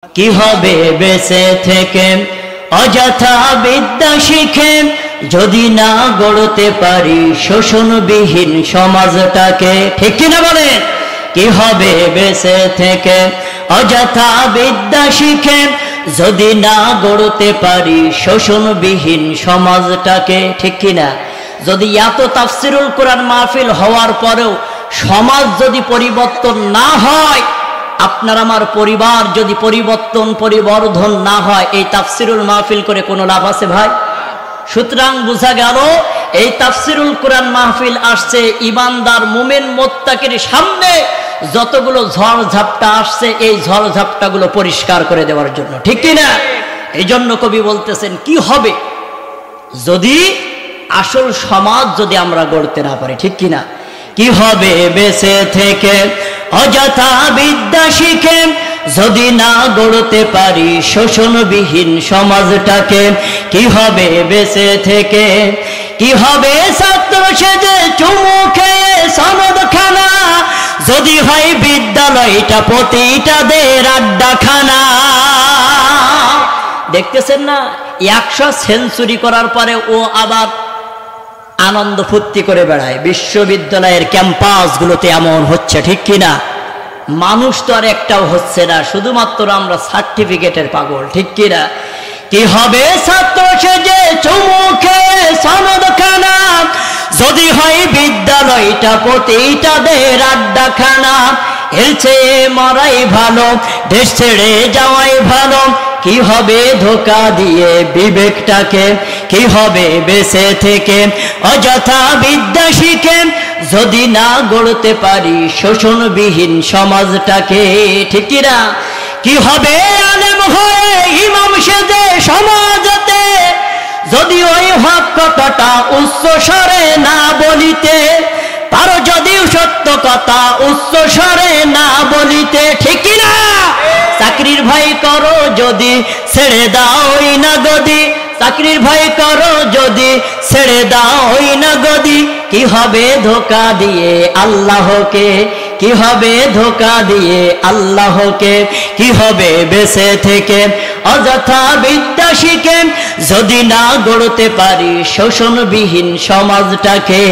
কি হবে বেঁচে থেকে অযথা বিদ্যা শিখে যদি না গড়তে পারি শোষণবিহীন সমাজটাকে। ঠিক কিনা বলেন? কি হবে বেঁচে থেকে অযথা বিদ্যা শিখে যদি না গড়তে পারি শোষণবিহীন সমাজটাকে। ঠিক কিনা? যদি এত তাফসিরুল কোরআন মাহফিল হওয়ার পরেও সমাজ যদি পরিবর্তন না হয়, আপনার আমার পরিবার যদি পরিবর্ধন না হয়, এই তাফসিরুল মাহফিল করে কোনো লাভ আছে ভাই? সুতরাং বোঝা গেল এই তাফসিরুল কোরআন মাহফিল আসছে ঈমানদার মুমিন মুত্তাকির সামনে যতগুলো ঝড় ঝাপটা আসছে এই ঝড় ঝাপটাগুলো পরিষ্কার করে দেওয়ার জন্য। ঠিক কিনা? এই জন্য কবি বলতেছেন কি হবে যদি আসল সমাজ যদি আমরা গড়তে না পারি। ঠিক কিনা? কি হবে বেঁচে থেকে অযথা বিদ্যা শিখে যদি না গড়তে পারি শোষণবিহীন সমাজটাকে। কি হবে বেঁচে থেকে, কি হবে ছাত্র সেজে চুমু খেয়ে সনদখানা যদি হয় বিদ্যালয়টা প্রতিটাদের আড্ডাখানা। দেখতেছেন না 100 সেঞ্চুরি করার পরে ও আবার আনন্দ ফুর্তি করে বেড়ায়। বিশ্ববিদ্যালয়ের ক্যাম্পাসগুলোতে এমন হচ্ছে। ঠিক কিনা? মানুষ তো আর একটাও হচ্ছে না, শুধুমাত্র আমরা সার্টিফিকেটের পাগল। ঠিক কিনা? কি হবে ছাত্র সেজে চুমু খেয়ে সনদখানা যদি হয় বিদ্যালয়টা প্রতিটাদের আড্ডাখানা। এর চেয়ে মরাই ভালো, দেশ ছেড়ে যাওয়াই ভালো। কি হবে ধোকা দিয়ে বিবেকটাকে, কি হবে বেঁচে থেকে অযথা বিদ্যা শিখে যদি না গড়তে পারি শোষণবিহীন সমাজটাকে। ঠিক কিনা? কি হবে আলেম হয়ে ইমাম সেজে সমাজতে যদি ওই হক কথাটা উচ্চ স্বরে না বলিতে পারো, যদি সত্য কথা উচ্চ স্বরে না বলিতে। ঠিক কিনা? চাকরির ভয় করো যদি ছেড়ে দাও ওই না গদি, চাকরির ভয় করো যদি ছেড়ে দাও ওই না গদি। কি হবে ধোকা দিয়ে আল্লাহকে, কি হবে ধোকা দিয়ে আল্লাহকে। কি হবে বেঁচে থেকে অযথা বিদ্যা শিখে যদি না গড়তে পারি শোষণবিহীন সমাজটাকে।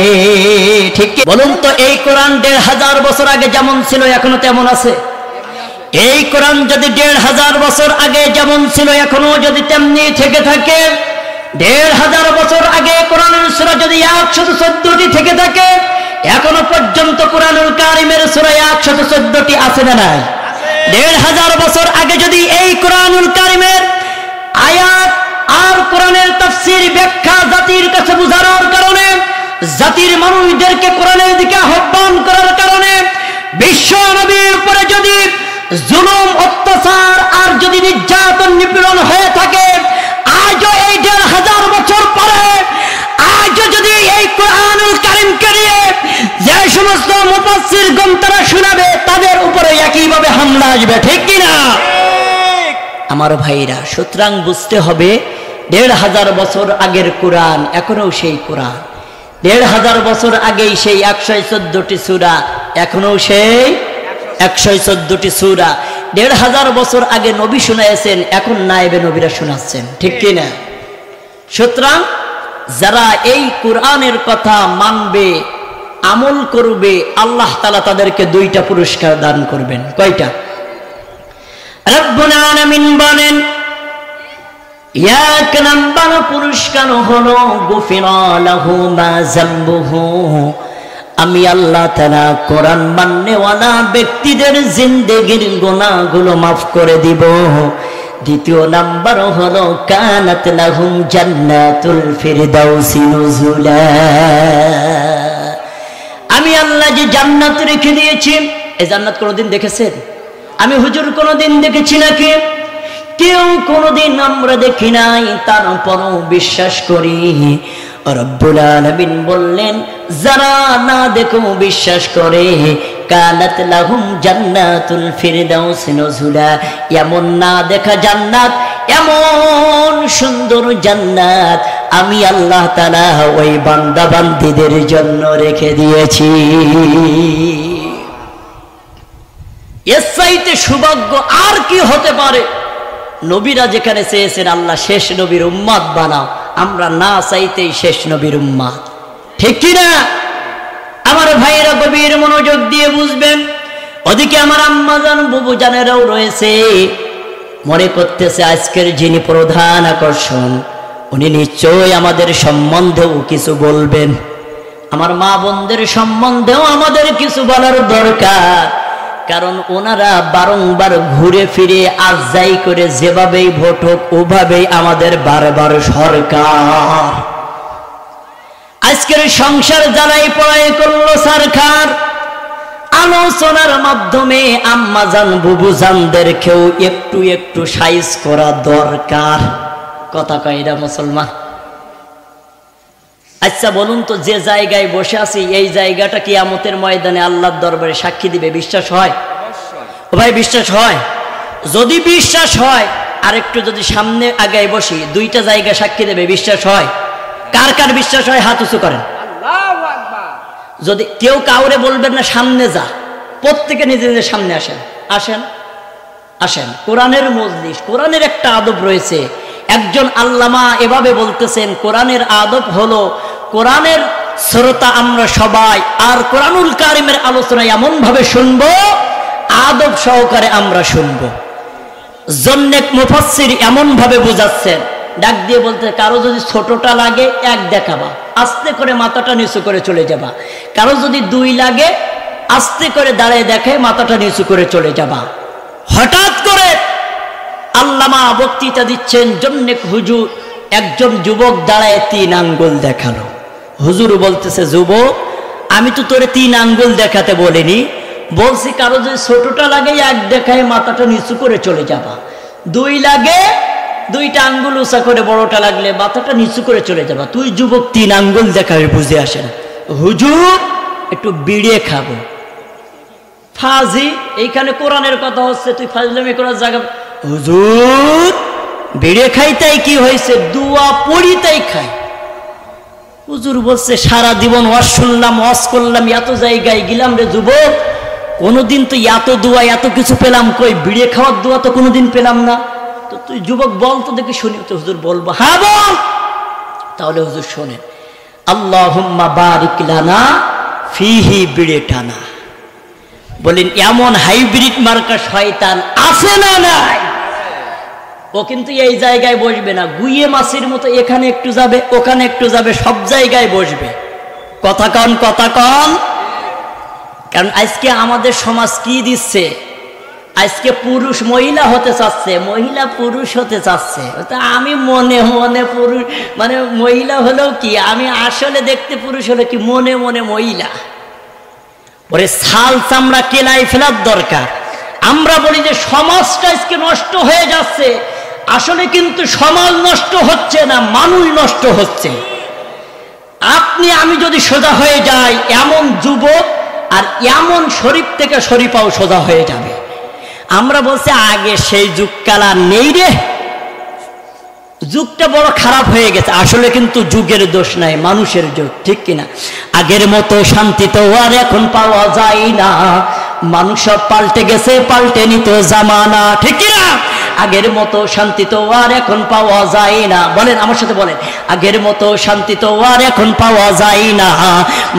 ঠিক বলুন তো, এই কোরআন 1500 বছর আগে যেমন ছিল এখনো তেমন আছে? এই কোরআন যদি 1500 বছর আগে যেমন ছিল এখনো যদি তেমনি থেকে থাকে, 1500 বছর আগে কোরআনের সূরা যদি 114টি থেকে থাকে, এখনো পর্যন্ত কোরআনুল কারীমের সূরা 114টি আছে না নাই? 1500 বছর আগে যদি এই কোরআনুল কারীমের আয়াত আর কোরআনের তাফসীর ব্যাখ্যা জাতির কাছে বোঝানোর কারণে, জাতির মানুষদেরকে কোরআনের দিকে আহ্বান করার কারণে বিশ্ব নবীর উপরে যদি জুলুম অত্যাচার আর যদি নির্যাতন নিপীড়ন হয়ে থাকে, আজও এই 1500 বছর পরে আজও যদি এই কোরআনুল কারীমকে নিয়ে যে সমস্ত মুফাসসিরগণ তারা শোনাবে তাদের উপরে একইভাবে হামলা আসবে। ঠিক কিনা আমার ভাইরা? সুতরাং বুঝতে হবে 1500 বছর আগের কোরআন এখনো সেই কোরআন, 1500 বছর আগেই সেই 114টি সূরা এখনো সেই 114টি সূরা। 1500 বছর আগে নবী শুনাইছেন, এখন নায়েবে নবীরা শোনাচ্ছেন। ঠিক কিনা? সুতরাং যারা এই কোরআনের কথা মানবে, আমল করবে, আল্লাহ তাআলা তাদেরকে 2টা পুরস্কার দান করবেন। কয়টা? রব্বুল আলামিন বলেন, এক নাম্বার পুরস্কার হলো গুফিরা লাহু মা যামবুহু, আমি আল্লাহ তাআলা কোরআন মাননেওয়ালা ব্যক্তিদের জিন্দেগির গুনাহগুলো মাফ করে দিব। দ্বিতীয় নাম্বার হলো কানাত লাহুম জান্নাতুল ফিরদাউসি নুজুলা, আমি আল্লাহ যে জান্নাত রেখে দিয়েছি, এই জান্নাত কোনোদিন দেখেছেন? আমি হুজুর কোনোদিন দেখেছি নাকি? কেউ কোনোদিন আমরা দেখি নাই, তারপরও বিশ্বাস করি। রব্বুল আলামিন বললেন যারা না দেখো বিশ্বাস করে, কানাত লাহুম জান্নাতুল ফিরদাউস নুজুলা, এমন না দেখা জান্নাত, এমন সুন্দর জান্নাত আমি আল্লাহ তাআলা ওই বান্দা বান্দীদের জন্য রেখে দিয়েছি। এর চাইতে সৌভাগ্য আর কি হতে পারে? নবীরা যেখানে চেয়েছেন আল্লাহ শেষ নবীর উম্মত বানাও, আমরা না চাইতেই শেষ নবীর উম্মত। ঠিক কিনা? আমার ভাইয়েরা গভীর মনোযোগ দিয়ে বুঝবেন। ওদিকে আমার আম্মাজান বুবু জানেরাও রয়েছে, মনে করতেছে আজকের যিনি প্রধান আকর্ষণ উনি নিশ্চয়ই আমাদের সম্বন্ধেও কিছু বলবেন, আমার মা বোনদের সম্বন্ধেও আমাদের কিছু বলার দরকার। কারণ ওনারা বারংবার ঘুরে ফিরে আজ যাই করে যেভাবেই ভোট হোক ওভাবেই আমাদের বারবার সরকার। আজকের সংসার জ্বালাই পড়াই করলো সরকার। আলোচনার মাধ্যমে আম্মাজান বুবুজানদেরকেও একটু একটু সাইজ করা দরকার। কথা কয়রা মুসলমান? আচ্ছা বলুন তো, যে জায়গায় বসে আছি এই জায়গাটা কিয়ামতের ময়দানে আল্লাহর দরবারে সাক্ষী দিবে, বিশ্বাস হয়? ও ভাই বিশ্বাস হয়? যদি বিশ্বাস হয় আরেকটু যদি সামনে আগায় বসি, দুইটা জায়গা সাক্ষী দেবে, বিশ্বাস হয়? কার কার বিশ্বাস হয় হাত উঁচু করেন। যদি কেউ কাউরে বলবেন না সামনে যা, প্রত্যেকে নিজে নিজে সামনে আসেন, আসেন আসেন। কোরআনের মজলিস, কোরআনের একটা আদব রয়েছে। একজন আল্লামা এভাবে বলতেছেন, কোরআনের আদব হলো কোরআনের শ্রোতা আমরা সবাই, আর কোরআনুল কারিমের আলোচনা এমন ভাবে শুনবো আদব সহকারে আমরা শুনবো। জন্নেক মুফাসসির এমন ভাবে বুঝাচ্ছেন, ডাক দিয়ে বলতে, কারো যদি ছোটটা লাগে এক দেখাবা, আস্তে করে মাথাটা নিচু করে চলে যাবা। কারো যদি দুই লাগে আস্তে করে দাঁড়িয়ে দেখে মাথাটা নিচু করে চলে যাবা। হঠাৎ করে আল্লামা বক্তৃতা দিচ্ছেন, জন্নেক হুজুর, একজন যুবক দাঁড়ায় 3 আঙ্গুল দেখালো। হুজুর বলতেছে, যুবক আমি তো তোরে 3 আঙ্গুল দেখাতে বলিনি, বলছি কারো যদি ছোটটা লাগে এক দেখায় মাথাটা নিচু করে চলে যাবা, 2 লাগে 2টা আঙ্গুল উঁচা করে, বড়টা লাগলে মাথাটা নিচু করে চলে যাবা। তুই যুবক 3 আঙ্গুল দেখাবে বুঝে আসেন। হুজুর একটু বিড়িয়ে খাবো। ফাজি, এইখানে কোরআনের কথা হচ্ছে, তুই ফাজলামি করার জায়গা। হুজুর বিড়িয়ে খাই তাই কি হয়েছে, দুয়া পড়ি তাই খাই। হুজুর বলছে, সারা জীবন ওয়াজ শুনলাম, ওয়াজ করলাম, এত জায়গায় গেলাম রে যুবক, কোনোদিন তো এত দোয়া এত কিছু পেলাম কই, বিড়িয়ে খাওয়ার দোয়া তো কোনোদিন পেলাম না। তো তুই যুবক বল তো দেখি শুনি। তো হুজুর বলবো, হ্যাঁ বল। তাহলে হুজুর শোনেন, আল্লাহুম্মা বারিক লানা ফিহি বিড়ে টানা। বলেন এমন হাইব্রিড মার্কা শয়তান আছে না নাই? ও কিন্তু এই জায়গায় বসবে না, গুইয়ে মাছির মতো এখানে একটু যাবে ওখানে একটু যাবে, সব জায়গায় বসবে। কথা কন, কথা কন। কারণ আজকে আমাদের সমাজ কি দিচ্ছে, আজকে পুরুষ মহিলা হতে চাচ্ছে, মহিলা পুরুষ হতে চাচ্ছে। আমি মনে মনে পুরুষ মানে মহিলা হলেও কি, আমি আসলে দেখতে পুরুষ হলে কি, মনে মনে মহিলা। ওরে ছাল চামড়া কেলাই ফেলার দরকার। আমরা বলি যে সমাজটা আজকে নষ্ট হয়ে যাচ্ছে, আসলে কিন্তু সমাজ নষ্ট হচ্ছে না, মানুষ নষ্ট হচ্ছে। আপনি আমি যদি সোজা হয়ে যাই, এমন যুবক আর এমন শরীফ থেকে শরীফাও সোজা হয়ে যাবে। আমরা বলছি আগে সেই যুগকালা নেই রে, যুগটা বড় খারাপ হয়ে গেছে। আসলে কিন্তু যুগের দোষ নাই, মানুষের যুগ, ঠিক কিনা? আগের মতো শান্তি তো আর এখন পাওয়া যায় না, মানুষ সব পাল্টে গেছে, পাল্টে নিত জামানা, ঠিক কিনা? আগের মতো শান্তি তো আর এখন পাওয়া যায় না। বলেন আমার সাথে বলেন, আগের মতো শান্তি তো আর এখন পাওয়া যায় না,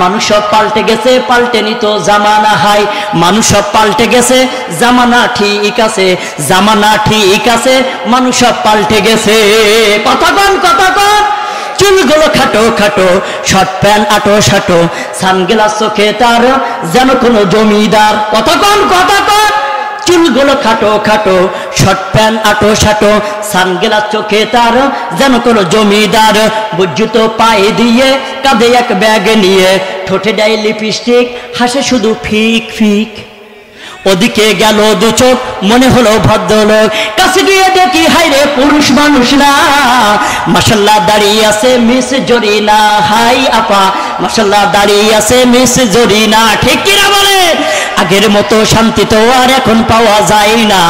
মানুষ সব পাল্টে গেছে, পাল্টে নিত জামানা। হাই মানুষ সব পাল্টে গেছে, জামানা ঠিক আছে, জামানা ঠিক আছে, মানুষ সব পাল্টে গেছে। কথা কন, কথা কন। চুলগুলো খাটো খাটো, শর্ট প্যান্ট আটো সাটো, সানগ্লাস চোখে তার যেন কোনো জমিদার। কথা কন, কথা কন। চুলগুলো খাটো খাটো, শর্ট প্যান্ট আটো সাটো, সানগ্লাস চোখে তার যেন কোনো জমিদার। বুঝুত পায়ে দিয়ে কাঁধে এক ব্যাগ নিয়ে, ঠোঁটে দেয় লিপস্টিক, হাসে শুধু ফিক ফিক। ওদিকে গেল 2 চোখ, মনে হলো ভদ্রলোক, কাছে গিয়ে দেখি হাইরে পুরুষ মানুষ না, মাশাআল্লাহ দাঁড়িয়ে আছে মিস জরিনা। হাই আপা মাশাআল্লাহ দাঁড়িয়ে আছে মিস জরিনা, ঠিক কিনা বলে? আগের মতো শান্তি তো আর এখন পাওয়া যায় না,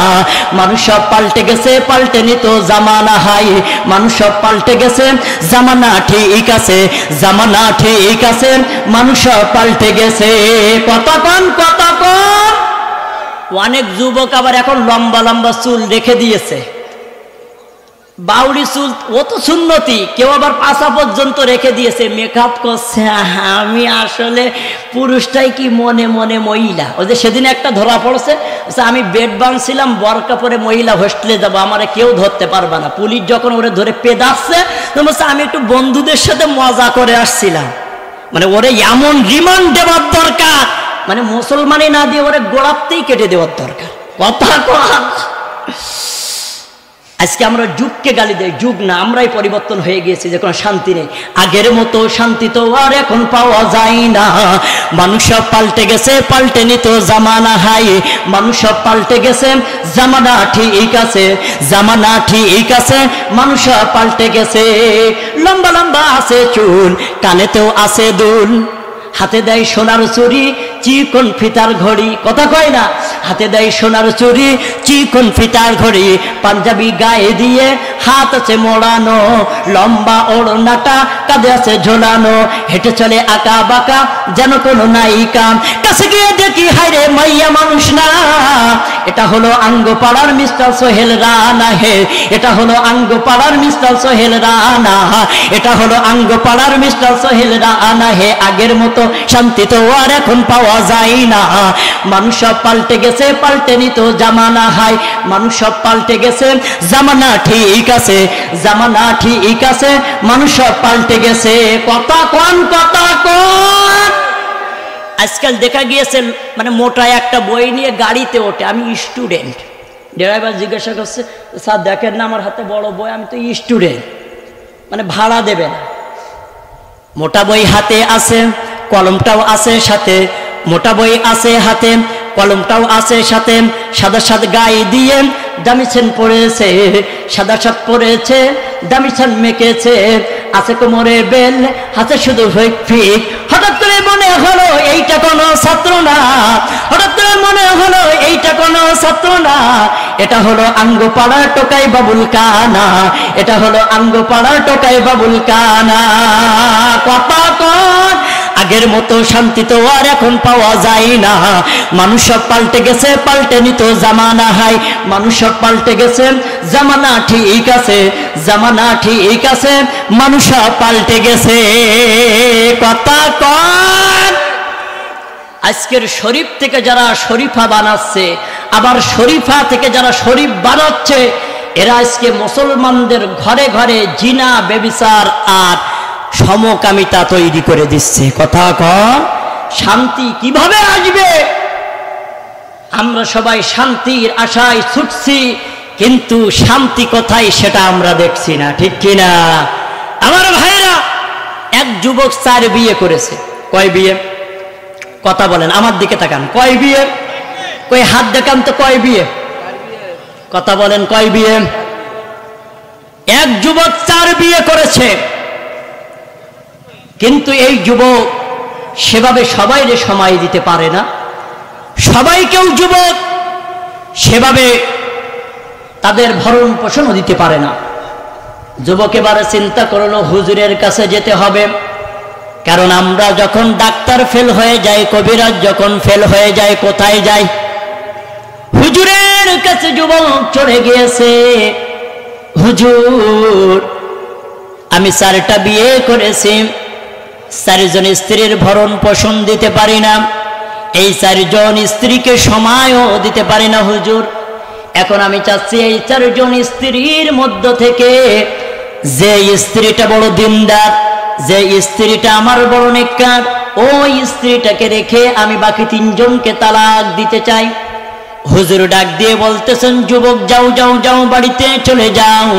মানুষ সব পাল্টে গেছে, পাল্টে নিত জামানা। হাই মানুষ সব পাল্টে গেছে, জামানা ঠিক আছে, জামানা ঠিক আছে, মানুষ সব পাল্টে গেছে। কথা কন, কথা কন। অনেক যুবক আবার এখন লম্বা লম্বা চুল রেখে দিয়েছে, বাউরি চুল ও তো সুন্নতি, কেউ আবার পাছা পর্যন্ত রেখে দিয়েছে, মেকআপ করছে। আমি আসলে পুরুষটাই কি মনে মনে মহিলা। ওই যে সেদিন একটা ধরা পড়ছে, আমি বেড বাঁধছিলাম, বরকা পরে মহিলা হোস্টেলে যাবো, আমারে কেউ ধরতে পারবে না। পুলিশ যখন ওরে ধরে পেদাচ্ছে, তো বলছে আমি একটু বন্ধুদের সাথে মজা করে আসছিলাম। মানে ওরে এমন রিমান্ড দেওয়ার দরকার, মানে মুসলমানই না দিয়ে ওরে গোড়াতেই কেটে দেওয়ার দরকার। কথা কথা আজকে আমরা যুগকে গালি দেই, যুগ না, আমরাই পরিবর্তন হয়ে গিয়েছি, যে কোনো শান্তি নেই। আগের মতো শান্তি তো আর এখন পাওয়া যায় না। মানুষ সব পাল্টে গেছে, পাল্টে নিত জামানা হাই। মানুষ সব পাল্টে গেছে, জামানা ঠিক আছে, জামানা ঠিক আছে, মানুষ সব পাল্টে গেছে। লম্বা লম্বা আছে চুল, কানেতেও আছে দুল, হাতে দেয় সোনার চুরি, চিকন ফিতার ঘড়ি। কথা কয় না, হাতে দেয় সোনার চুরি, চিকন ফিতার ঘড়ি, পাঞ্জাবি গায়ে দিয়ে হাত আছে মোড়ানো, লম্বা ওড়নাটা কাঁধে আছে ঝোলানো, হেঁটে চলে আঁকা বাঁকা যেন কোনো নায়িকা। কাছে গিয়ে দেখি হায়রে মাইয়া মানুষ না, এটা হলো আঙ্গপাড়ার মিস্টার সোহেল রানা হে, এটা হলো আঙ্গপাড়ার মিস্টার সোহেল রানা, এটা হলো আঙ্গপাড়ার মিস্টার সোহেল রানা হে। আগের মতো শান্তি তো আর এখন পাওয়া যায় না। মানুষ সব পাল্টে গেছে, পাল্টে নিত জামানা হাই। মানুষ সব পাল্টে গেছে, জামানা ঠিক আছে, জামানা ঠিক আছে, মানুষ সব পাল্টে গেছে। কথা কোন, কথা কোন। আজকাল দেখা গিয়েছে মানে মোটা একটা বই নিয়ে গাড়িতে ওঠে, আমি স্টুডেন্ট। ড্রাইভার জিজ্ঞাসা করছে, স্যার দেখেন না আমার হাতে বড় বই, আমি তো স্টুডেন্ট, মানে ভাড়া দেবে না। মোটা বই হাতে আছে, কলমটাও আছে সাথে, মোটা বই আছে হাতে, কলমটাও আছে সাথে, সাদা সাদ গায়ে দিয়ে দামি সেন পড়েছে, সাদা সাদ পড়েছে, দামি সেন মেকেছে, আছে কোমরে বেল, হাতে শুধু ফিক। হঠাৎ করে মনে হলো এইটা কোনো ছাত্র না, হঠাৎ করে মনে হলো এইটা কোনো ছাত্র না, এটা হলো আঙ্গপাড়ার টোকাই বাবুল কানা, এটা হলো আঙ্গপাড়ার টোকাই বাবুল কানা। কথা কন। আগের মতো শান্তি তো আর এখন পাওয়া যায় না। মানুষ সব পাল্টে গেছে, পাল্টে নিত জামানা হাই। মানুষ সব পাল্টে গেছে, জামানা ঠিক আছে, জামানা ঠিক আছে, মানুষ সব পাল্টে গেছে। কথা কন। আজকের শরীফ থেকে যারা শরীফা বানাচ্ছে, আবার শরীফা থেকে যারা শরীফ বানাচ্ছে, এরা আজকে মুসলমানদের ঘরে ঘরে জিনা, ব্যভিচার আর সমকামিতা তৈরি করে দিচ্ছে। কথা কন। শান্তি কিভাবে আসবে? আমরা সবাই শান্তির আশায় ছুটছি, কিন্তু শান্তি কোথায় সেটা আমরা দেখছি না, ঠিক কিনা? আমার ভাইরা, এক যুবক 4 বিয়ে করেছে। কয় বিয়ে? কথা বলেন, আমার দিকে তাকান। কয় বিয়ে? কই হাত দেখান তো, কয় বিয়ে? কথা বলেন, কয় বিয়ে? এক যুবক 4 বিয়ে করেছে, কিন্তু এই যুবক সেভাবে সবাইরে সময় দিতে পারে না। সবাইকেও যুবক সেভাবে তাদের ভরণ পোষণও দিতে পারে না। যুবক এবারে চিন্তা করলো হুজুরের কাছে যেতে হবে, কারণ আমরা যখন ডাক্তার ফেল হয়ে যাই, কবিরাজ যখন ফেল হয়ে যায়, কোথায় যাই? হুজুরের কাছে যুবক চলে গিয়েছে। হুজুর, আমি 4টা বিয়ে করেছি, 4 জন স্ত্রীর ভরণ পোষণ দিতে পারি না, এই 4 জন স্ত্রীকে সময়ও দিতে পারি না হুজুর। এখন আমি চাচ্ছি এই 4 জন স্ত্রীর মধ্য থেকে যে স্ত্রীটা বড় দিনদার, যে স্ত্রীটা আমার বড় নেককার, ওই স্ত্রীটাকে রেখে আমি বাকি 3 জনকে তালাক দিতে চাই। হুজুর ডাক দিয়ে বলতেছেন, যুবক যাও যাও যাও, বাড়িতে চলে যাও,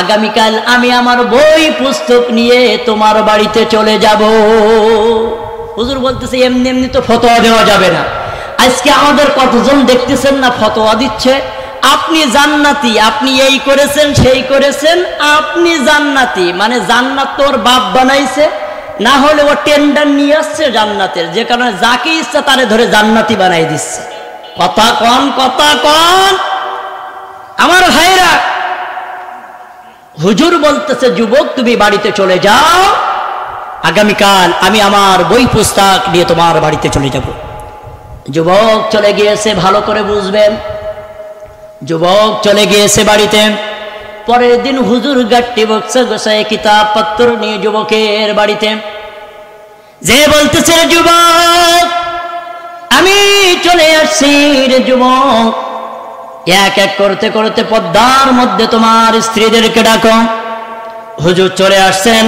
আগামীকাল আমি আমার বই পুস্তক নিয়ে তোমার বাড়িতে চলে যাব। হুজুর বলতেছে, এমনি এমনি তো ফতোয়া দেওয়া যাবে না। আজকে আমাদের কতজন দেখতেছেন না ফতোয়া দিচ্ছে, আপনি জান্নাতি, আপনি এই করেছেন সেই করেছেন, আপনি জান্নাতি। মানে জান্নাত তোর বাপ বানাইছে, না হলে ও টেন্ডার নিয়ে আসছে জান্নাতের, যে কারণে যাকে ইচ্ছা তারে ধরে জান্নাতি বানাই দিচ্ছে। কথা কন, কথা কন। আমার ভাইরা, হুজুর বলতেছে, যুবক তুমি বাড়িতে চলে যাও, আগামীকাল আমি আমার বই পুস্তক নিয়ে তোমার বাড়িতে চলে যাব। যুবক চলে গিয়েছে, ভালো করে বুঝবেন, যুবক চলে গিয়েছে বাড়িতে। পরের দিন হুজুর গাট্টি বক্সা গোসায় কিতাব পত্র নিয়ে যুবকের বাড়িতে যে বলতেছে, যুবক আমি চলে আসছি রে যুবক। এক এক করতে করতে পর্দার মধ্যে তোমার স্ত্রীদেরকে ডাকো। হুজুর চলে আসছেন,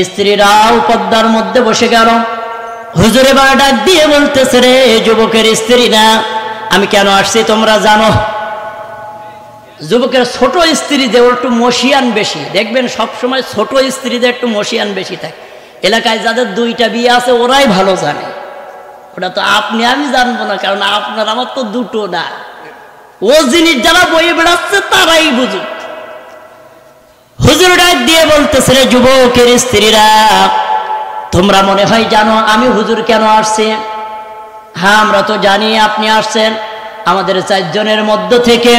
স্ত্রীরাও পর্দার মধ্যে বসে গেল। হুজুর এবার ডাক দিয়ে বলতেছে, রে যুবকের স্ত্রীরা, আমি কেন আসছি তোমরা জানো? যুবকের ছোট স্ত্রীদের একটু মশিয়ান বেশি, দেখবেন সবসময় ছোট স্ত্রীদের একটু মশিয়ান বেশি থাকে। এলাকায় যাদের দুইটা বিয়ে আছে ওরাই ভালো জানে, ওটা তো আপনি আমি জানবো না, কারণ আপনার আমার তো দুটো না। ও জিনিস যারা বয়ে বেড়াচ্ছে তারাই বুঝুক। হুজুর ডাক দিয়ে বলতেছে, রে যুবকের স্ত্রীরা, তোমরা মনে হয় জানো আমি হুজুর কেন আসছি? হ্যাঁ, আমরা তো জানি আপনি আসছেন। আমাদের 4 জনের মধ্য থেকে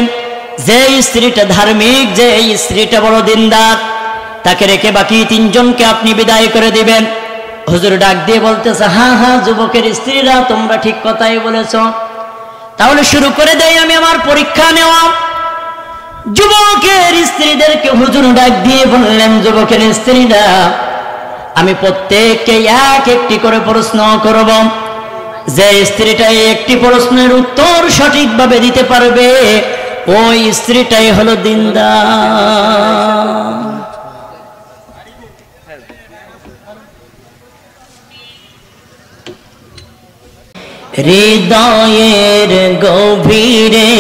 যে স্ত্রীটা ধার্মিক, যে স্ত্রীটা বড় দিনদার, তাকে রেখে বাকি 3 জনকে আপনি বিদায় করে দিবেন। হুজুর ডাক দিয়ে বলতেছে, হ্যাঁ হ্যাঁ যুবকের স্ত্রীরা, তোমরা ঠিক কথাই বলেছ। তাহলে শুরু করে দেই আমি আমার পরীক্ষা নেওয়া। যুবকের স্ত্রীদেরকে হুজুর ডাক দিয়ে বললেন, যুবকের স্ত্রীরা, আমি প্রত্যেককে এক একটি করে প্রশ্ন করব। যে স্ত্রীটা একটি প্রশ্নের উত্তর সঠিকভাবে দিতে পারবে ওই স্ত্রীটাই হলো দিনদার। হৃদয়ের গভীরে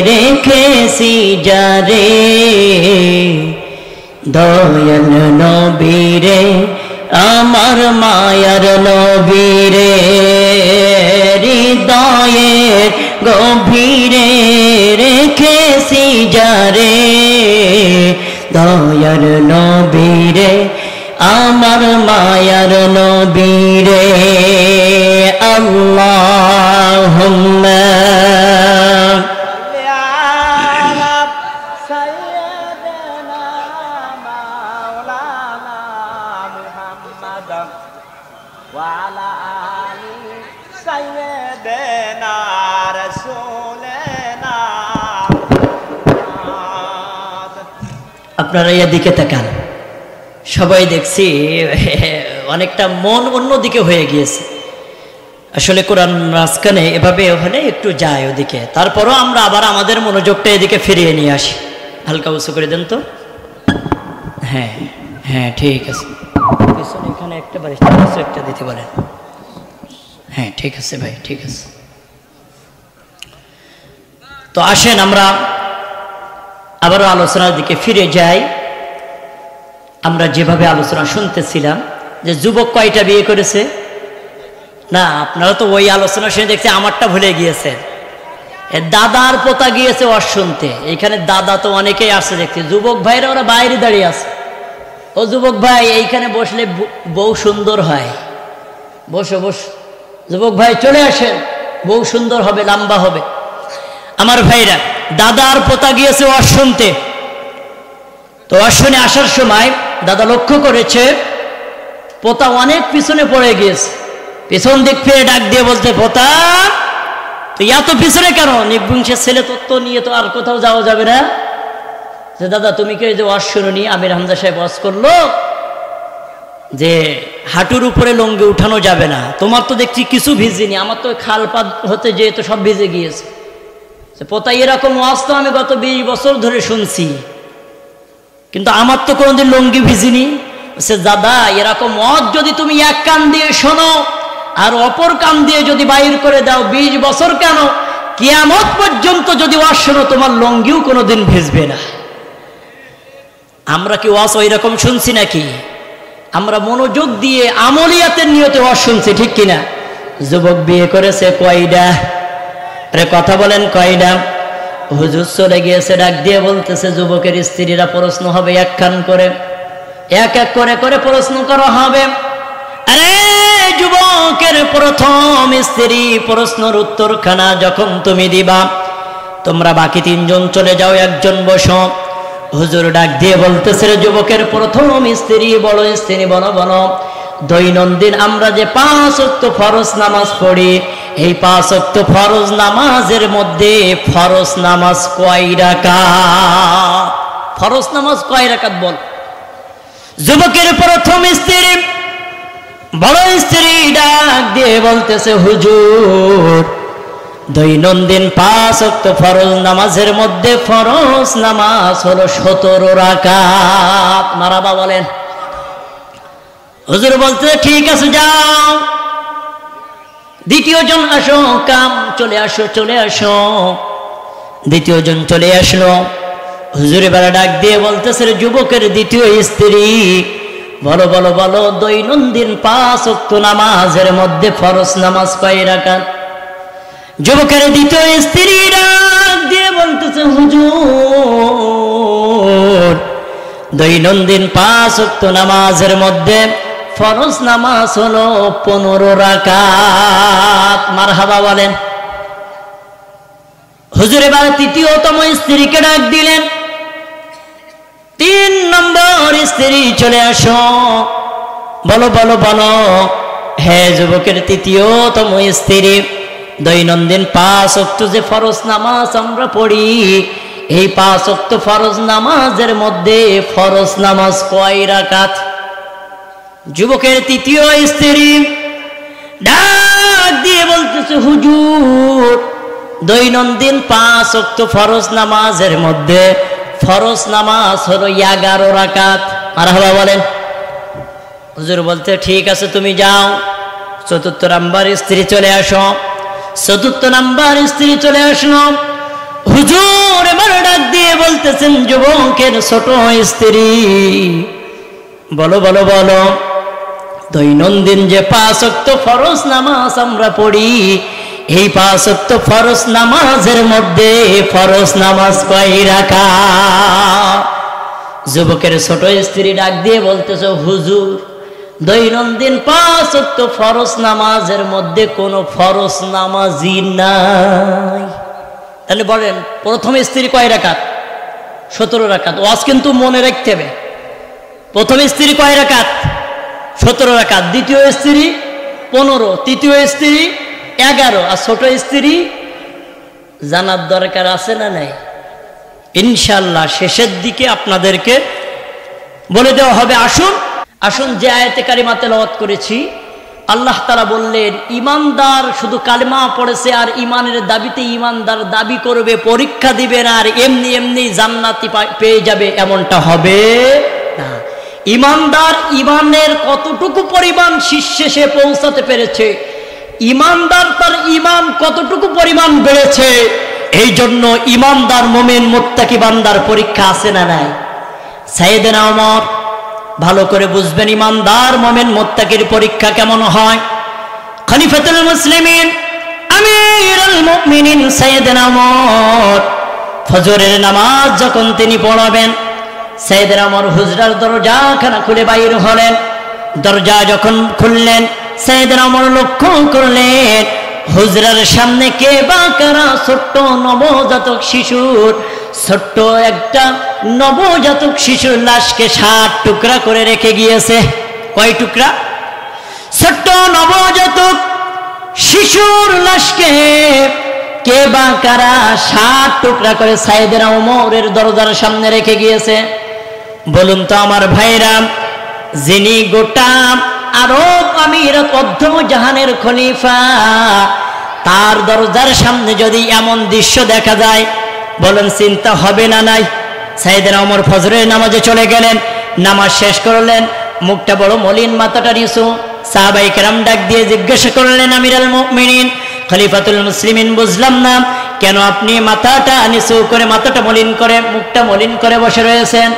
রেখেছি যারে, দয়াল নবীরে আমার মায়ার নবীরে। হৃদয়ের গভীরে রেখেছি যারে, দয়াল নবীরে আমার মায়ার নবীরে। আল্লাহুম্মা আপনারা এদিকে তাকান, সবাই দেখছি অনেকটা মন অন্যদিকে হয়ে গিয়েছে। আসলে কোরআন মাঝখানে এভাবে হলে একটু যায় ওদিকে, তারপরও আমরা আবার আমাদের মনোযোগটা এদিকে ফিরিয়ে নিয়ে আসি। হালকা উঁচু করে দেন তো। হ্যাঁ হ্যাঁ ঠিক আছে, পিছনে এখানে একটা বারিশ একটা দিতে পারেন। হ্যাঁ ঠিক আছে ভাই, ঠিক আছে। তো আসেন আমরা আবারও আলোচনার দিকে ফিরে যাই। আমরা যেভাবে আলোচনা শুনতেছিলাম যে যুবক কয়টা বিয়ে করেছে, না আপনারা তো ওই আলোচনা শুনে দেখছি আমারটা ভুলে গিয়েছেন। দাদার পোতা গিয়েছে ওর শুনতে, এইখানে দাদা তো অনেকেই আসছে দেখছি। যুবক ভাইরা ওরা বাইরে দাঁড়িয়ে আছে। ও যুবক ভাই, এইখানে বসলে বউ সুন্দর হয়, বসো বসো। যুবক ভাই চলে আসেন, বউ সুন্দর হবে, লম্বা হবে। আমার ভাইরা, দাদার পোতা গিয়েছে ওর শুনতে। তো ওর শুনে আসার সময় দাদা লক্ষ্য করেছে পোতা অনেক পিছনে পড়ে গিয়েছে। পিছন দিক ফিরে ডাক দিয়ে বলতে, পোতা তুই এত পিছনে কেন? নির্বংশের ছেলে তত্ত্ব নিয়ে তো আর কোথাও যাওয়া যাবে না। যে দাদা তুমি কি যে ওয়াজ শুনুনি, আমির হামজা সাহেব ওয়াজ করলো যে হাঁটুর উপরে লঙ্গি উঠানো যাবে না। তোমার তো দেখছি কিছু ভিজেনি, আমার তো খাল পাত হতে যেয়ে তো সব ভিজে গিয়েছে। পোতা এরকম ওয়াজ তো আমি গত 20 বছর ধরে শুনছি, কিন্তু আমার তো কোনোদিন লঙ্গি ভিজিনি। সে দাদা এরকম ওয়াজ যদি তুমি এক কান দিয়ে শোনো আর অপর কান দিয়ে যদি বাইর করে দাও, 20 বছর কেন কিয়ামত পর্যন্ত যদি ওয়াজ শোনো, তোমার লঙ্গিও কোনোদিন ভিজবে না। আমরা কি ওয়াজ ওই রকম শুনছি নাকি? আমরা মনোযোগ দিয়ে আমলিয়াতের নিয়তে ওয়াজ শুনছি, ঠিক কিনা? যুবক বিয়ে করেছে কয়টা? আরে কথা বলেন, কয়টা? হুজুর চলে গিয়েছে, ডাক দিয়ে বলতেছে যুবকের স্ত্রীরা প্রশ্ন হবে একখান করে, এক এক করে করে প্রশ্ন করা হবে। আরে যুবকের প্রথম স্ত্রী প্রশ্নের উত্তরখানা যখন তুমি দিবা, তোমরা বাকি 3 জন চলে যাও, একজন বসো। হুজুর ডাক দিয়ে বলতেছে, যুবকের প্রথম স্ত্রী, বড় স্ত্রী, বলো বলো দৈনন্দিন আমরা যে 5 ওয়াক্ত ফরজ নামাজ পড়ি, এই 5 ওয়াক্ত ফরজ নামাজের মধ্যে ফরজ নামাজ কয় রাকাত? ফরজ নামাজ কয় রাকাত বল। যুবকের প্রথম স্ত্রী বড় স্ত্রী ডাক দিয়ে বলতেছে, হুজুর দৈনন্দিন 5 ওয়াক্ত ফরজ নামাজের মধ্যে ফরজ নামাজ হলো 17 রাকাত। মারাবা বলেন। হুজুর বলতে ঠিক আছে যাও, দ্বিতীয় জন আসো, কাম চলে আসো চলে আসো। দ্বিতীয় জন চলে আসলো। হুজুর এবার ডাক দিয়ে বলতেছে, যুবকের দ্বিতীয় স্ত্রী বলো বলো বলো দৈনন্দিন 5 ওয়াক্ত নামাজের মধ্যে ফরজ নামাজ কয় রাকাত? যুবকের দ্বিতীয় স্ত্রী ডাক দিয়ে বলতেছে, হুজুর দৈনন্দিন 5 ওয়াক্ত নামাজের মধ্যে ফরজ নামাজ হলো 15 রাকাত। মারহাবা বলেন। হুজুর এবার তৃতীয়তম স্ত্রীকে ডাক দিলেন, 3 নম্বর স্ত্রী চলে আসো, বলো বলো বলো। হে যুবকের তৃতীয়তম স্ত্রী, দৈনন্দিন 5 ওয়াক্ত যে ফরজ নামাজ আমরা পড়ি, এই 5 ওয়াক্ত ফরজ নামাজের মধ্যে ফরজ নামাজ কয় রাকাত? যুবকের তৃতীয় স্ত্রী ডাক দিয়ে বলতেছে, হুজুর দৈনন্দিন 5 ওয়াক্ত ফরজ নামাজের মধ্যে ফরজ নামাজ হলো 11 রাকাত। মারহাবা বলেন। হুজুর বলতে ঠিক আছে তুমি যাও, 4র্থ নাম্বার স্ত্রী চলে আসো। 4র্থ নাম্বার স্ত্রী চলে আসলো। হুজুর এবার ডাক দিয়ে বলতেছেন, যুবকের ছোট স্ত্রী বলো বলো বলো দৈনন্দিন যে 5 ওয়াক্ত ফরজ নামাজ আমরা পড়ি, এই 5 ওয়াক্ত ফরজ নামাজের মধ্যে ফরজ নামাজ কয় রাকাত? যুবকের ছোট স্ত্রী ডাক দিয়ে বলতেছে, হুজুর দৈনন্দিন 5 ওয়াক্ত ফরজ নামাজের মধ্যে কোনো ফরজ নামাজই নাই। তাহলে বলেন প্রথম স্ত্রী কয় রাকাত? 17 রাকাত। ওয়াজ কিন্তু মনে রাখতে হবে। প্রথম স্ত্রী কয় রাকাত? 17 রাকাত। দ্বিতীয় স্ত্রী 15, তৃতীয় স্ত্রী 11, আর ছোট স্ত্রী জানার দরকার আছে না নাই? ইনশাআল্লাহ শেষের দিকে আপনাদেরকে বলে দেওয়া হবে। আসুন আসুন যে আয়াতে কারিমা তেলাওয়াত করেছি, আল্লাহ তাআলা বললেন ইমানদার শুধু কালিমা পড়েছে আর ইমানের দাবিতে ইমানদার দাবি করবে, পরীক্ষা দিবে না আর এমনি এমনি জান্নাতি পেয়ে যাবে, এমনটা হবে না। ইমানদার ইমানের কতটুকু পরিমাণ শীর্ষে সে পৌঁছাতে পেরেছে, ইমানদার তার ইমান কতটুকু পরিমাণ বেড়েছে, এই জন্য ইমানদার মুমিন মুত্তাকি বান্দার পরীক্ষা আছে না নাই? সাইয়েদনা ওমর ভালো করে বুঝবেন ইমানদার মুমিন মুত্তাকির পরীক্ষা কেমন হয়। খলিফাতুল মুসলিমিন আমিরুল মুমিনিন সাইয়েদনা ওমর ফজরের নামাজ যখন তিনি পড়াবেন, সাইয়েদনা ওমর হুজরার দরজাখানা খুলে বাইর হলেন। দরজা যখন খুললেন, সাইয়েদনা ওমর লক্ষ্য করলেন হুজরার সামনে কে বা কারা ছোট্ট নবজাতক শিশুর, ছোট্ট একটা নবজাতক শিশুর লাশকে 60 টুকরা করে রেখে গিয়েছে। কয় টুকরা? ছোট্ট নবজাতক শিশুর লাশকে কে বা কারা 60 টুকরা করে সাইয়েদনা ওমরের দরজার সামনে রেখে গিয়েছে। বলুন তো আমার ভাইরা, যিনি গোটা আরব আমিরাত অর্ধ জাহানের খলিফা, তার দরজার সামনে যদি এমন দৃশ্য দেখা যায়, বলেন চিন্তা হবে না নাই? সাইয়েদনা ওমর ফজরের নামাজে চলে গেলেন, নামাজ শেষ করলেন, মুখটা বড় মলিন, মাথাটা নিচু। সাহাবায়ে কেরাম ডাক দিয়ে জিজ্ঞাসা করলেন, আমিরুল মুমিনিন খলিফাতুল মুসলিমিন, বুঝলাম না কেন আপনি মাথাটা নিচু করে, মাথাটা মলিন করে, মুখটা মলিন করে বসে রয়েছেন?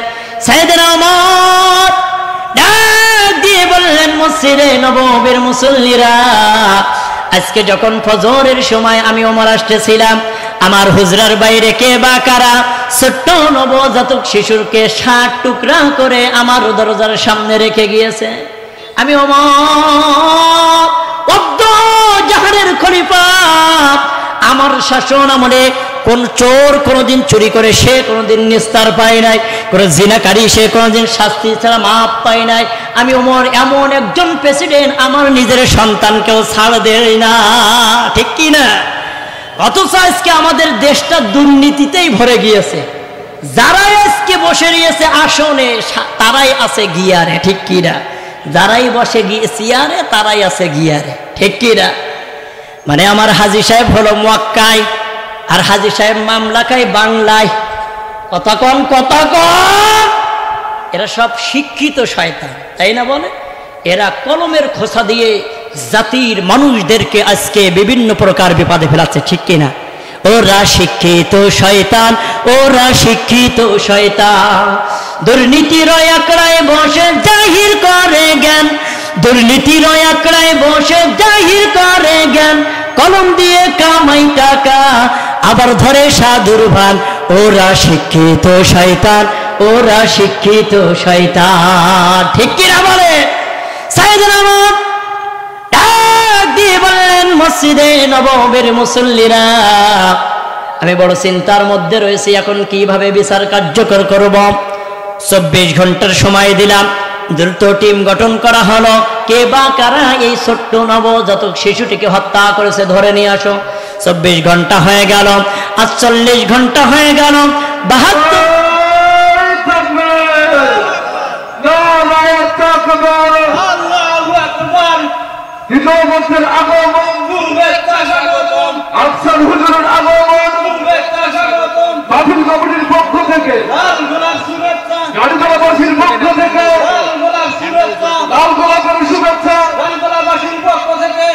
সাইয়েদনা ওমর ডাক দিয়ে বললেন, মসজিদে নববীর মুসল্লিরা, আজকে যখন ফজরের সময় আমি ওমর আসতেছিলাম, আমার হুজরার বাইরে কে বা কারা ছোট্ট নবজাতক শিশুরকে 60 টুকরা করে আমার দরজার সামনে রেখে গিয়েছে। আমি ওমর অর্ধ জাহানের খলিফা, আমার শাসন আমলে কোন চোর কোনদিন চুরি করে সে কোনদিন নিস্তার পায় নাই, কোন জিনাকারী সে কোনদিন শাস্তি ছাড়া মাপ পায় নাই। আমি ওমর এমন একজন প্রেসিডেন্ট, আমার নিজের সন্তানকেও ছাড় দেয় না, ঠিক কি না? অথচ আজকে আমাদের দেশটা দুর্নীতিতেই ভরে গিয়েছে। যারা আজকে বসে রয়েছে আসনে তারাই আছে গিয়ারে, ঠিক কিনা? যারাই বসে চেয়ারে তারাই আছে গিয়ারে, ঠিক কিনা? মানে আমার হাজী সাহেব হলো মক্কায়, আর হাজী সাহেব মামলাকায় বাংলায়। কথা কন, কথা কন। এরা সব শিক্ষিত শয়তান, তাই না বলে? এরা কলমের খোসা দিয়ে জাতির মানুষদেরকে আজকে বিভিন্ন প্রকার বিপদে ফেলাচ্ছে, ঠিক কিনা? ওরা শিক্ষিত শয়তান, ওরা শিক্ষিত শয়তান। দুর্নীতির আকড়ায় বসে জাহির করে জ্ঞান, দুর্নীতির আকড়ায় বসে জাহির করে জ্ঞান। কলম দিয়ে কামাই টাকা, আবার ধরে সাধুর ভান। ওরা শিক্ষিত শয়তান, ওরা শিক্ষিত শয়তান, ঠিক কিনা বলে? সাইয়েদনা ওমর ডাক দিয়ে বললেন, মসজিদে নববীর মুসল্লিরা, আমি বড় চিন্তার মধ্যে রয়েছি, এখন কিভাবে বিচার কার্যকর করব। 24 ঘন্টার সময় দিলাম, দ্রুত টিম গঠন করা হলো। কে বা কারা এই ছোট্ট নবজাতক শিশুটিকে হত্যা করেছে ধরে নিয়ে আসো। 24 ঘন্টা হয়ে গেল, 48 ঘন্টা হয়ে গেল, 72 আফসার হুজুরের আগমন, বাতিল কমিটির পক্ষ থেকে, গাড়িতলাবাসীর পক্ষ থেকে লাল গোলাপের শুভেচ্ছা, গাড়িতলাবাসীর পক্ষ থেকে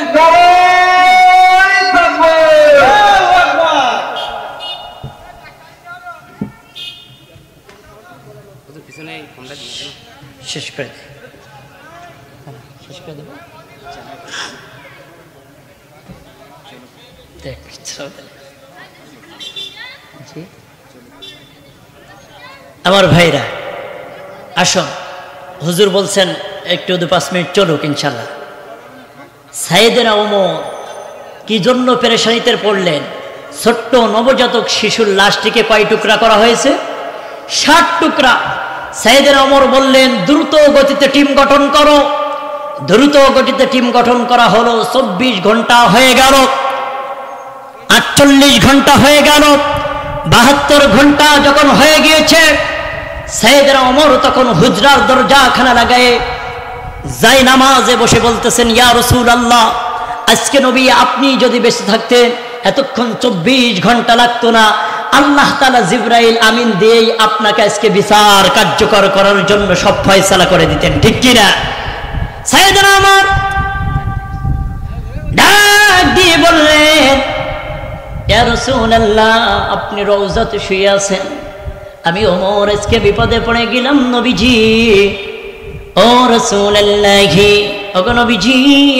শেষ করে শেষ করে দেব। আমার ভাইরা আসুন, হুজুর বলছেন একটু 2-5 মিনিট চলুক ইনশাল্লাহ। সাইয়েদনা ওমর কি জন্য পেরেশানিতে পড়লেন? ছোট্ট নবজাতক শিশুর লাশটিকে কয় টুকরা করা হয়েছে? 60 টুকরা। সাইয়েদনা ওমর বললেন, দ্রুত গতিতে টিম গঠন করো। দ্রুত গতিতে টিম গঠন করা হলো। 24 ঘন্টা হয়ে গেল, 48 ঘন্টা হয়ে গেল, 72 ঘন্টা যখন হয়ে গিয়েছে, সাইয়েদনা ওমর তখন হুজরার দরজাখানা লাগায়ে যাই নামাজে বসে বলতেছেন, ইয়া রাসূলুল্লাহ, আজকে নবী আপনি যদি বেঁচে থাকতেন এতক্ষণ 24 ঘন্টা লাগতো না। আল্লাহ তাআলা জিবরাইল আমিন দিয়েই আপনাকে আজকে বিচার কার্যকর করার জন্য সব ফয়সালা করে দিতেন, ঠিক কিনা? সাইয়েদনা ওমর ডাক দিয়ে বললেন, ইয়া রাসূলুল্লাহ, আপনি রওজাতে শুয়ে আছেন, আমি ওমর আজকে বিপদে পড়ে গেলাম নবীজি। ও রাসূলুল্লাহ, ওগো নবীজি,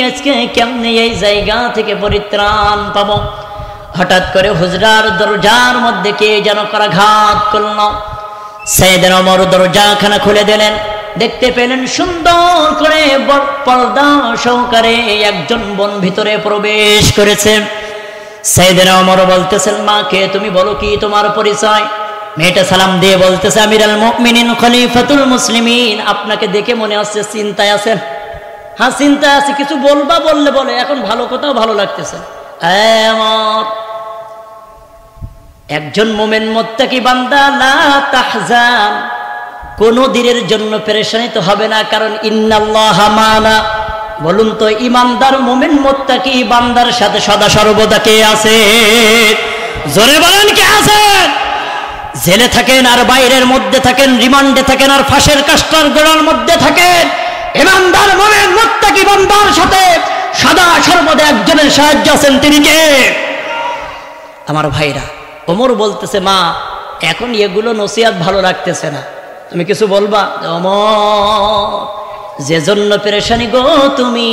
আজকে কেমনে এই জায়গা থেকে পরিত্রাণ পাবো? হঠাৎ করে হুজরার দরজার মধ্যে কে যেন করাঘাত করল। সাইয়েদনা ওমর দরজাখানা খুলে দিলেন, দেখতে পেলেন সুন্দর করে পর্দা সহকারে একজন বোন ভিতরে প্রবেশ করেছে। সাইয়েদনা ওমর বলতেছেন, মা কে তুমি, বলো কি তোমার পরিচয়? মেয়েটা সালাম দিয়ে বলতেছে, আমিরুল মুমিনিন খলিফাতুল মুসলিমিন, আপনাকে দেখে মনে হচ্ছে চিন্তায় আছেন। হ্যাঁ চিন্তায় আছে, কিছু বলবা বললে বলে, এখন ভালো কথাও ভালো লাগতেছে। আমার একজন মুমিন মুত্তাকি বান্দা, লা তাহজান, কোন দিনের জন্য পেরেশানি তো হবে না, কারণ ইন্নাল্লাহা মানা। বলুন তো, ইমানদার মুমিন মুত্তাকি বান্দার সাথে সদা সর্বদা কে আছে? জোরে বলেন, কে আছেন? জেলে থাকেন আর বাইরের মধ্যে থাকেন, রিমান্ডে থাকেন আর ফাঁসের কাষ্টার গোড়ার মধ্যে থাকেন, ইমানদার মুমিন মুত্তাকি বান্দার সাথে সদা সর্বদা একজনের সাহায্য আছেন, তিনি কে? আমার ভাইরা, ওমর বলতেছে, মা এখন এগুলো নসিহত ভালো লাগতেছে না, তুমি কিছু বলবা? ওমর, যে জন্য পেরেশানি গো তুমি,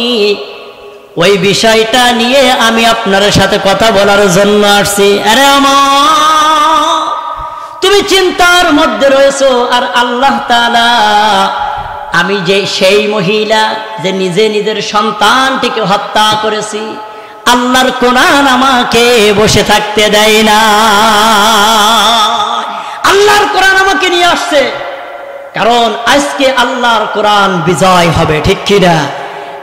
ওই বিষয়টা নিয়ে আমি আপনার সাথে কথা বলার জন্য আসছি। আরে ওমর, তুমি চিন্তার মধ্যে রয়েছো, আর আল্লাহ তাআলা, আমি যে সেই মহিলা যে নিজে নিজের সন্তানটিকে হত্যা করেছি, আল্লাহর কোরআন আমাকে বসে থাকতে দেয় না। আল্লাহর কোরআন আমাকে নিয়ে আসছে, কারণ আজকে আল্লাহর কোরআন বিজয় হবে, ঠিক কিনা?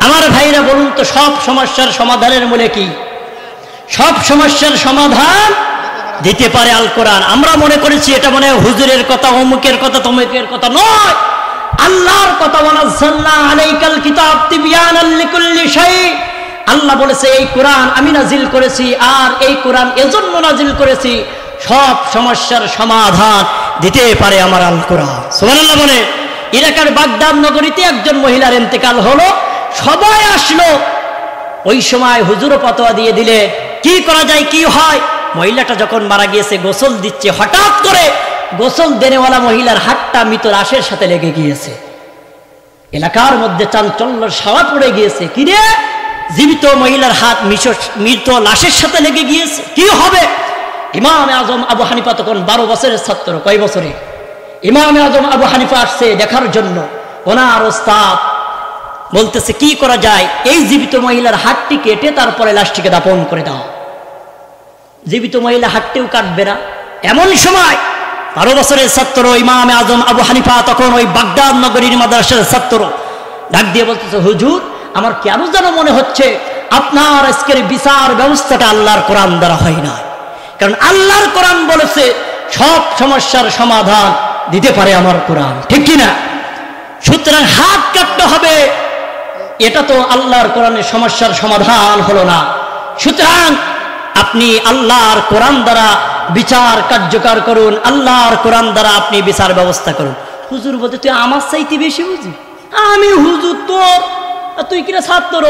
আমার ভাইরা বলুন তো, সব সমস্যার সমাধানের মূলে কি? সব সমস্যার সমাধান দিতে পারে আল কোরআন। আমরা মনে করেছি এটা মনে হয় হুজুরের কথা, অমুকের কথা, তমুকের কথা নয়, আল্লাহর কথা। ওয়ানাজ্জালনা আলাইকাল কিতাব তিবয়ানাল লিকুল্লি শাই। আল্লাহ বলেছে এই কোরআন আমি নাজিল করেছি, আর এই কোরআন এজন্য নাজিল করেছি সব সমস্যার সমাধান দিতে পারে আমার আল কোরআন। সুবহানাল্লাহ বলে। ইরাকের বাগদাদ নগরীতে একজন মহিলার ইন্তেকাল হলো, সবাই আসলো। ওই সময় হুজুরও ফতোয়া দিয়ে দিলে কি করা যায়, কি হয়। মহিলাটা যখন মারা গিয়েছে, গোসল দিচ্ছে, হঠাৎ করে গোসল দেনেওয়ালা মহিলার হাতটা মৃত লাশের সাথে লেগে গিয়েছে। এলাকার মধ্যে চাঞ্চল্যের ছায়া পড়ে গিয়েছে। কি রে, জীবিত মহিলার হাত মৃত লাশের সাথে লেগে গিয়েছে, কি হবে? ইমাম আজম আবু হানিফা তখন 12 বছরের ছাত্র। কয় বছরে? ইমাম আজম আবু হানিফা আসছে দেখার জন্য। ওনার ওস্তাদ বলতেছে কি করা যায়, এই জীবিত মহিলার হাতটি কেটে তারপরে লাশটিকে দাফন করে দাও। জীবিত মহিলা হাতটিও কাটবে না। এমন সময় 12 বছরের ছাত্র ইমাম আজম আবু হানিফা তখন ওই বাগদাদ নগরীর মাদ্রাসার ছাত্র ডাক দিয়ে বলতেছে, হুজুর আমার কেন যেন মনে হচ্ছে আপনার আজকের বিচার ব্যবস্থাটা আল্লাহর কোরআন দ্বারা হয় না। কারণ আল্লাহর কোরআন বলেছে সব সমস্যার সমাধান দিতে পারে আমার কোরআন, ঠিক কিনা? সুতরাং হাত কাটতে হবে, এটা তো আল্লাহর কোরআনের সমস্যার সমাধান হলো না। সুতরাং আপনি আল্লাহর কোরআন দ্বারা বিচার কার্যকর করুন, আল্লাহর কোরআন দ্বারা আপনি বিচার ব্যবস্থা করুন। হুজুর বলতে তুই আমার চাইতে বেশি বুঝি? আমি হুজুর তোর, তুই কিনা ছাত্র,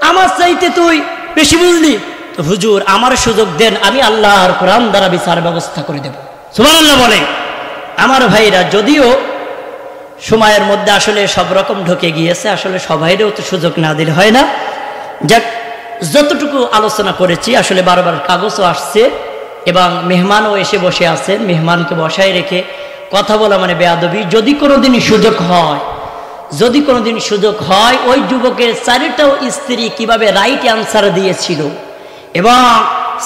আমার চাইতে তুই বেশি বুঝলি? তো হুজুর আমার সুযোগ দেন, আমি আল্লাহর কোরআন দ্বারা বিচার ব্যবস্থা করে দেব। সুবহানাল্লাহ বলে। আমার ভাইরা, যদিও সময়ের মধ্যে আসলে সব রকম ঢুকে গিয়েছে, আসলে সবাইরেও তো সুযোগ না দিলে হয় না। যাক, যতটুকু আলোচনা করেছি, আসলে বারবার কাগজও আসছে এবং মেহমানও এসে বসে আছেন। মেহমানকে বসায় রেখে কথা বলা মানে বেয়াদবি। যদি কোনোদিন সুযোগ হয় ওই যুবকের 4টাও স্ত্রী কিভাবে রাইট অ্যান্সার দিয়েছিল এবং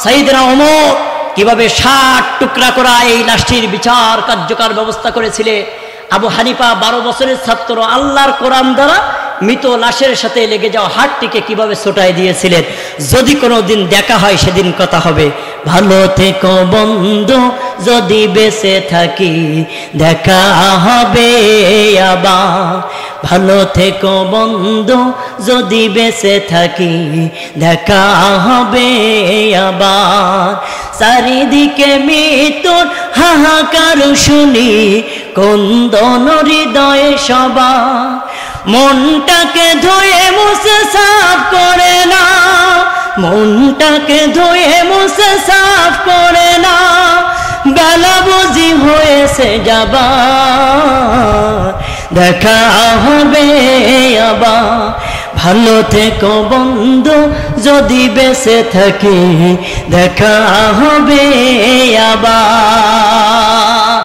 সাইয়েদনা ওমর কিভাবে 60 টুকরা করা এই লাশটির বিচার কার্যকর ব্যবস্থা করেছিলে। আবু হানিফা 12 বছরের ছাত্র আল্লাহর কোরআন দ্বারা মৃত লাশের সাথে লেগে যাওয়া হাতটিকে কিভাবে ছোটাই দিয়েছিলেন। যদি কোনো দিন দেখা হয় সেদিন কথা হবে। ভালো থেকো বন্ধু, যদি বেঁচে থাকি দেখা হবে আবার। ভালো থেকো বন্ধু, যদি বেঁচে থাকি দেখা হবে আবার। চারিদিকে মৃত্যুর হাহাকার শুনি, কোন্দন হৃদয়ে সবার। মনটাকে ধুয়ে মুছে সাফ করে না, মনটাকে ধুয়ে মুছে সাফ করে না। বেলা বুঝি হয়েছে যাবার, দেখা হবে আবার। ভালো থেকো বন্ধু, যদি বেঁচে থাকি দেখা হবে আবার।